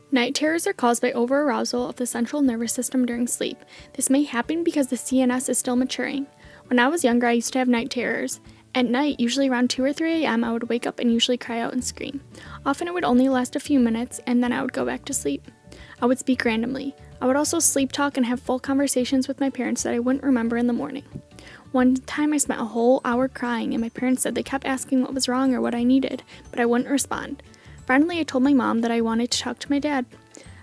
Night terrors are caused by overarousal of the central nervous system during sleep. This may happen because the CNS is still maturing. When I was younger, I used to have night terrors. At night, usually around 2 or 3 a.m., I would wake up and usually cry out and scream. Often it would only last a few minutes, and then I would go back to sleep. I would speak randomly. I would also sleep talk and have full conversations with my parents that I wouldn't remember in the morning. One time I spent a whole hour crying, and my parents said they kept asking what was wrong or what I needed, but I wouldn't respond. Finally, I told my mom that I wanted to talk to my dad.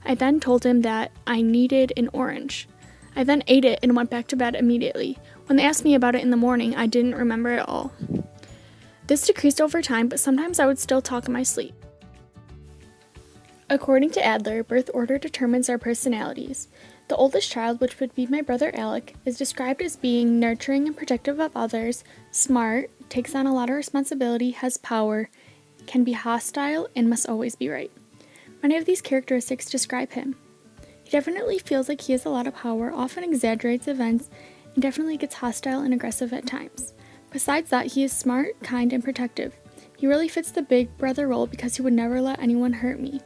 I then told him that I needed an orange. I then ate it and went back to bed immediately. When they asked me about it in the morning, I didn't remember at all. This decreased over time, but sometimes I would still talk in my sleep. According to Adler, birth order determines our personalities. The oldest child, which would be my brother Alec, is described as being nurturing and protective of others, smart, takes on a lot of responsibility, has power, can be hostile, and must always be right. Many of these characteristics describe him. He definitely feels like he has a lot of power, often exaggerates events, and definitely gets hostile and aggressive at times. Besides that, he is smart, kind, and protective. He really fits the big brother role because he would never let anyone hurt me.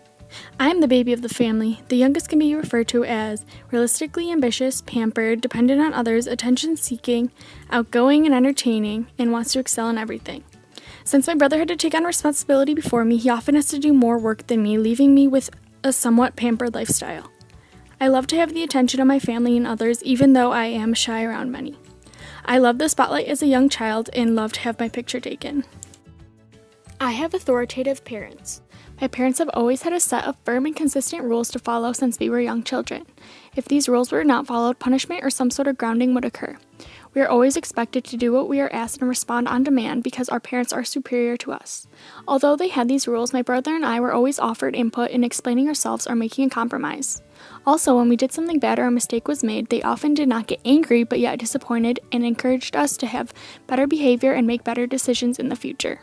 I am the baby of the family. The youngest can be referred to as realistically ambitious, pampered, dependent on others, attention-seeking, outgoing and entertaining, and wants to excel in everything. Since my brother had to take on responsibility before me, he often has to do more work than me, leaving me with a somewhat pampered lifestyle. I love to have the attention of my family and others, even though I am shy around many. I loved the spotlight as a young child and loved to have my picture taken. I have authoritative parents. My parents have always had a set of firm and consistent rules to follow since we were young children. If these rules were not followed, punishment or some sort of grounding would occur. We are always expected to do what we are asked and respond on demand because our parents are superior to us. Although they had these rules, my brother and I were always offered input in explaining ourselves or making a compromise. Also, when we did something bad or a mistake was made, they often did not get angry but yet disappointed and encouraged us to have better behavior and make better decisions in the future.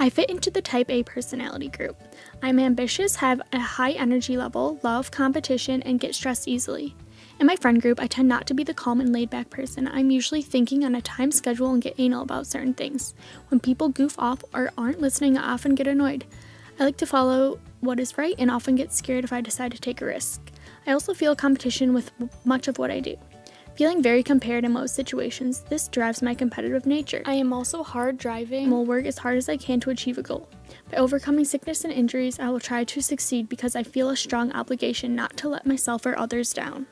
I fit into the type A personality group. I'm ambitious, have a high energy level, love competition, and get stressed easily. In my friend group, I tend not to be the calm and laid-back person. I'm usually thinking on a time schedule and get anal about certain things. When people goof off or aren't listening, I often get annoyed. I like to follow what is right and often get scared if I decide to take a risk. I also feel competition with much of what I do. Feeling very compared in most situations, this drives my competitive nature. I am also hard driving and will work as hard as I can to achieve a goal. By overcoming sickness and injuries, I will try to succeed because I feel a strong obligation not to let myself or others down.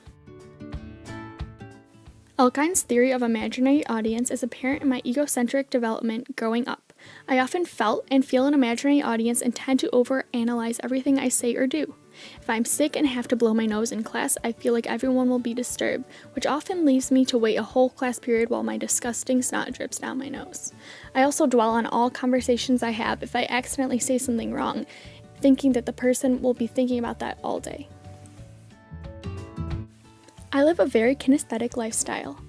Elkind's theory of imaginary audience is apparent in my egocentric development growing up. I often felt and feel an imaginary audience and tend to overanalyze everything I say or do. If I'm sick and have to blow my nose in class, I feel like everyone will be disturbed, which often leaves me to wait a whole class period while my disgusting snot drips down my nose. I also dwell on all conversations I have if I accidentally say something wrong, thinking that the person will be thinking about that all day. I live a very kinesthetic lifestyle.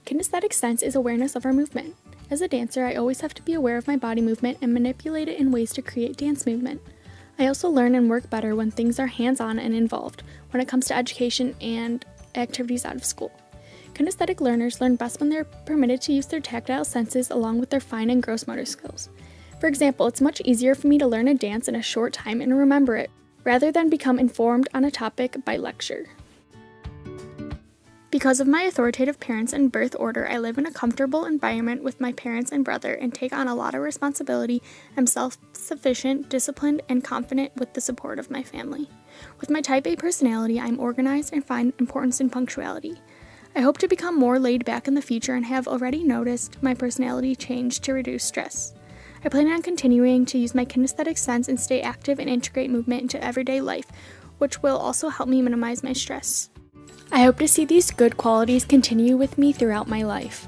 Kinesthetic sense is awareness of our movement. As a dancer, I always have to be aware of my body movement and manipulate it in ways to create dance movement. I also learn and work better when things are hands-on and involved, when it comes to education and activities out of school. Kinesthetic learners learn best when they're permitted to use their tactile senses along with their fine and gross motor skills. For example, it's much easier for me to learn a dance in a short time and remember it, rather than become informed on a topic by lecture. Because of my authoritative parents and birth order, I live in a comfortable environment with my parents and brother and take on a lot of responsibility. I'm self-sufficient, disciplined, and confident with the support of my family. With my type A personality, I'm organized and find importance in punctuality. I hope to become more laid back in the future and have already noticed my personality change to reduce stress. I plan on continuing to use my kinesthetic sense and stay active and integrate movement into everyday life, which will also help me minimize my stress. I hope to see these good qualities continue with me throughout my life.